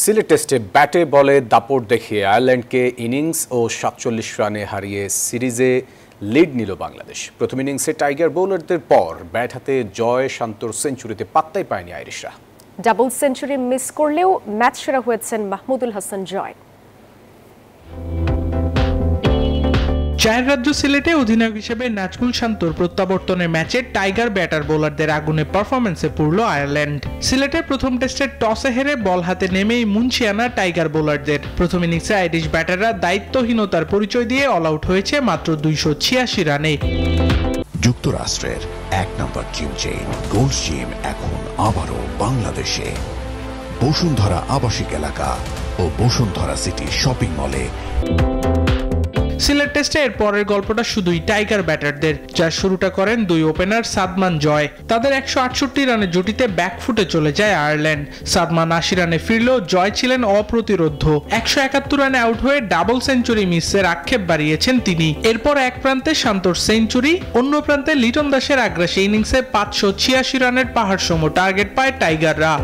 সিলেট টেস্টে ব্যাটে বলে দাপট দেখিয়ে আয়ারল্যান্ডকে ইনিংস ও ৪৭ রানে হারিয়ে সিরিজে লিড নিল বাংলাদেশ। প্রথম ইনিংসে টাইগার বোলারদের পর ব্যাট হাতে জয় শান্তর সেঞ্চুরিতে পাত্তাই পায়নি আইরিশরা। ডাবল সেঞ্চুরি মিস করলেও ম্যাচ সেরা হয়েছেন মাহমুদুল হাসান জয়। চায়ের রাজ্য সিলেটে অধিনায়ক হিসেবে নাজমুল শান্তর প্রত্যাবর্তনের ম্যাচে টাইগার ব্যাটার বোলারদের আগুনে পারফরম্যান্সে পড়ল আয়ারল্যান্ড। সিলেটের প্রথম টেস্টে টসে হেরে বল হাতে নেমেই মুন্সিয়ানা টাইগার বোলারদের। প্রথম ইনিংসে আইরিশ ব্যাটাররা দায়িত্বহীনতার পরিচয় দিয়ে অল আউট হয়েছে মাত্র ২৮৬ রানে। যুক্তরাষ্ট্রের ১ নম্বর জিম চেইন গোল্ডস জিম এখন আবারও বাংলাদেশে। বসুন্ধরা আবাসিক এলাকা ও বসুন্ধরা সিটি শপিং মলে। সিলেট টেস্টে এর পরের গল্পটা শুধুই টাইগার ব্যাটারদের, যার শুরুটা করেন দুই ওপেনার সাদমান জয়। তাদের ১৬৮ রানের জুটিতে ব্যাকফুটে চলে যায় আয়ারল্যান্ড। সাদমান ৮০ রানে ফিরলেও জয় ছিলেন অপ্রতিরোধ্য। ১৭১ রানে আউট হয়ে ডাবল সেঞ্চুরি মিসের আক্ষেপ বাড়িয়েছেন তিনি। এরপর এক প্রান্তে শান্তর সেঞ্চুরি, অন্য প্রান্তে লিটন দাসের আগ্রাসী ইনিংসে ৫৮৬ রানের পাহাড়সম টার্গেট পায় টাইগাররা।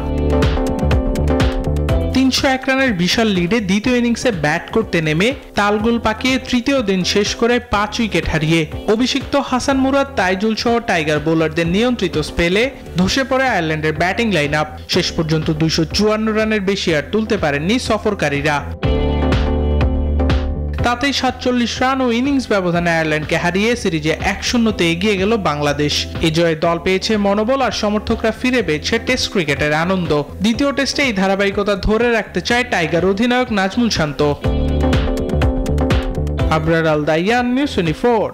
৩০১ রানের বিশাল লিডে দ্বিতীয় ইনিংসে ব্যাট করতে নেমে তালগোল পাকিয়ে তৃতীয় দিন শেষ করে ৫ উইকেট হারিয়ে অভিষিক্ত হাসান মুরাদ, তাইজুল সহ টাইগার বোলারদের নিয়ন্ত্রিত স্পেলে ধসে পড়ে আয়ারল্যান্ডের ব্যাটিং লাইন আপ। শেষ পর্যন্ত ২৫৪ রানের বেশি আর তুলতে পারেননি সফরকারীরা। তাতেই ৪৭ রান ও ইনিংস ব্যবধানে আয়ারল্যান্ডকে হারিয়ে সিরিজে ১-০তে এগিয়ে গেল বাংলাদেশ। এ জয়ে দল পেয়েছে মনোবল আর সমর্থকরা ফিরে পেয়েছে টেস্ট ক্রিকেটের আনন্দ। দ্বিতীয় টেস্টে এই ধারাবাহিকতা ধরে রাখতে চায় টাইগার অধিনায়ক নাজমুল শান্ত। আবরার আল দাইয়ান, নিউজ 24।